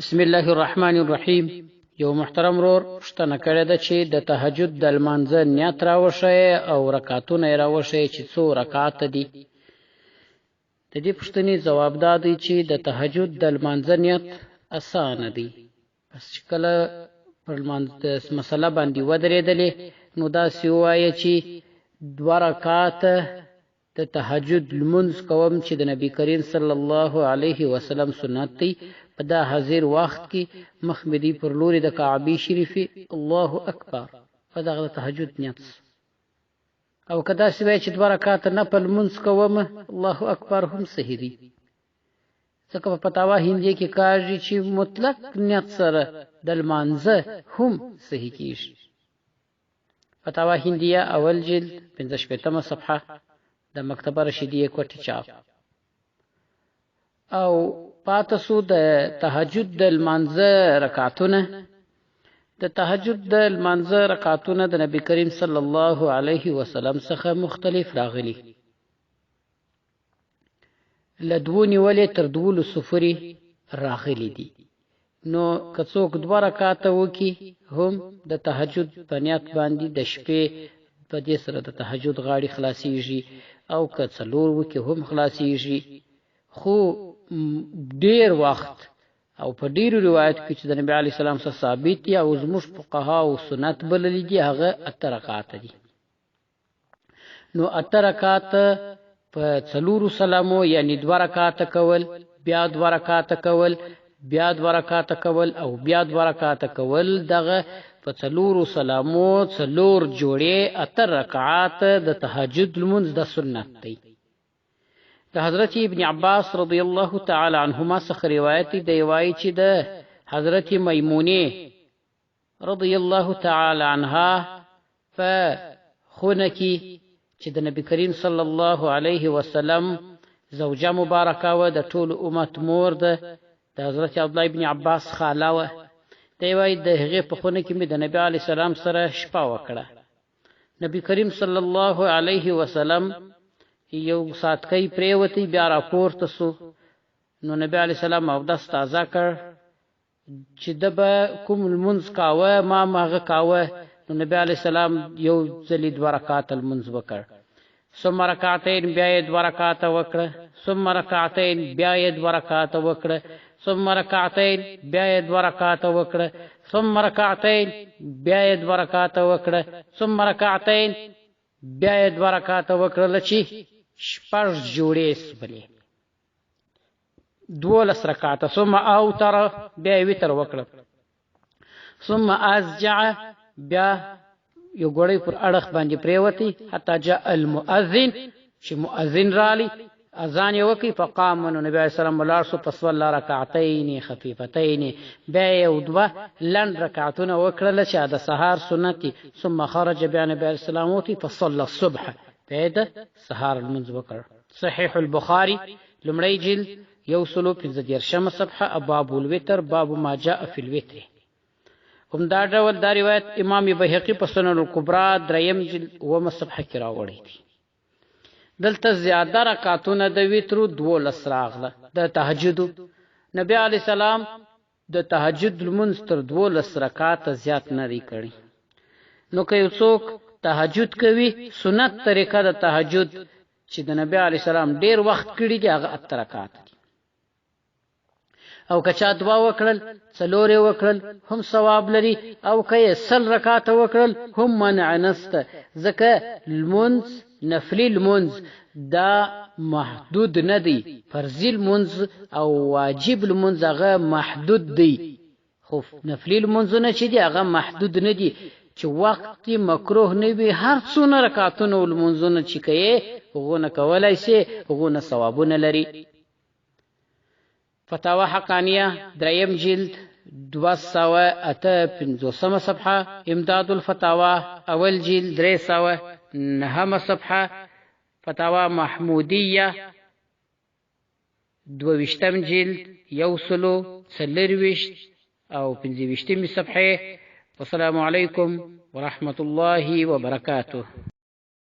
بسم الله الرحمن الرحیم. یو محترم رور پوښتنه کړې ده چې د تهجد د لمانځه نیت راوښیي او رکعتونه یې راوښیي چې څو رکعاته دي. د دې پوښتنې ځواب دا دی چې د تهجد د لمانځه نیت اسانه دی. پس چې کله پر مسله باندې ودرېدلې نو داسې ووایه چې 2 رکعاته د تهجد لمونځ کوم چې د نبی کریم صلی الله علیه وسلم سنت دی. په دا حاضر وخت کې مخ مې دی پر لوري د کعبې شریفې الله اکبر په دغه تهجد نیت. او که داسې وایي چې 2 رکعاته نفل لمونځ کوم الله اکبر هم صحیح دی، ځکه په فتاوا هندیه کې کاږي چې مطلق نیت سره د لمانځه هم صحیح کیږي. فتاوا هندیه اول جلد 55 صفحه د مکتبه رشیدیه کوټه چاپ. او پاتې سو د تهجد د لمانځه رکعتونه. د تهجد د لمانځه رکعتونه د نبی کریم صلی الله علیه وسلم څخه مختلف راغلي. له 2 نیولې تر 12 راغلي دي. نو که څوک 2 رکعاته وکي هم د تهجد په نیت باندې د شپې په دې سره د تهجد غاړي خلاصيږي، او که 4 وکي هم خلاصيږي. خو ډیر وخت او په ډیرو روایت کې چې د نبی علی سلام څخه ثابت دي او زموږ فقها او سنت بللي دي هغه 8 رکعات دي. نو 8 رکعات په 4 سلامو یعنی 2 رکعات کول، بیا 2 رکعات کول، بیا 2 رکعات کول او بیا 2 رکعات کول، دغه په 4 سلامو 4 جوړې 8 رکعات د تهجد لمونځ د سنت دی. د حضرت ابن عباس رضی الله تعالی عنهما څخه روایت دی وایي چې د حضرت میمونه رضی الله تعالی عنها په خونه کې چې د نبی کریم صلی الله علیه وسلم زوجه مبارکه و، د ټول امت مور ده، د حضرت عبد الله ابن عباس خاله و. دی وایي د هغې په خونه کې مې د نبی علیه السلام سره شپه وکړه. نبی کریم صلی الله علیه وسلم یو ساتکی پریوتی بیا را پورته سو. نو نبی علیه السلام اودس تازه کړ چې د به کوم لمونځ کاوه ما هغه کاوه. نو نبی علیه السلام یو ځلې 2 رکعات لمونځ وکړ. ثم رکعتین بیا یې 2 رکعات وکړه. ثم رکعتین بیا یې 2 رکعات وکړه. ثم رکعتین بیا یې 2 رکعات وکړه. ثم رکعتین بیا یې 2 رکعات وکړه. ثم رکعتین بیا یې 2 رکعات وکړل چې 6 جوړې سولې 12 رکعات. ثم اوتر بیا یې وتر وکړه. ثم ازجع بیا یو ګړی پر اړخ باندې پریوتی حتی جاء المؤذن چې مؤذن رالی اذان یې وکړي. فقام نو نبی علیه السلام ولاړ سو. فصلى رکعتین خفیفتین بیا یې 2 لنډ رکعتونه وکړل چې د سهار سنت دي. ثم خرج بیا نبی علیه السلام وتی فصلى الصبح بیا د سهار لمونځ وکړ. صحیح البخاري لمړی جلد 115 صفحه ابواب الوتر باب ما جاء فی الوتر. هم دا ډول دا روایت امام بهقی په سنن الکبرى 3 جلد 9 صفحه کې راوړی دی. دلته زیاده رکعتونه د وترو 12 راغله. د تهجد نبی علی سلام د تهجد لمونځ تر 12 رکعات زیات نه لري کړی. نو که یو څوک تهجد کوي سنت طریقه د تهجد چې د نبی علی سلام ډیر وخت کړی دی هغه 8 رکعات دي. او که چا 2 وکړل 4 وکړل هم ثواب لري، او که یې 100 رکعات وکړل هم منع نسته، ځکه لمونځ نفلی لمونځ دا محدود نه دی. فرضی لمونځ او واجب لمونځ هغه محدود دی، خو نفلی لمونځونه چې دی هغه محدود نه دی چې وخت مکروه نه وي. هر څونه رکعتونه لمونځونه چې کوي هغونه کولای شي، هغونه ثوابونه لري. فتاوا حقانیه 3 جلد 258 صفحه. امداد الفتاوا اول جلد 309 صفحه. فتاوا محمودیه 22 جلد 140 او 25 صفحه. والسلام علیکم ورحمة الله وبركاته.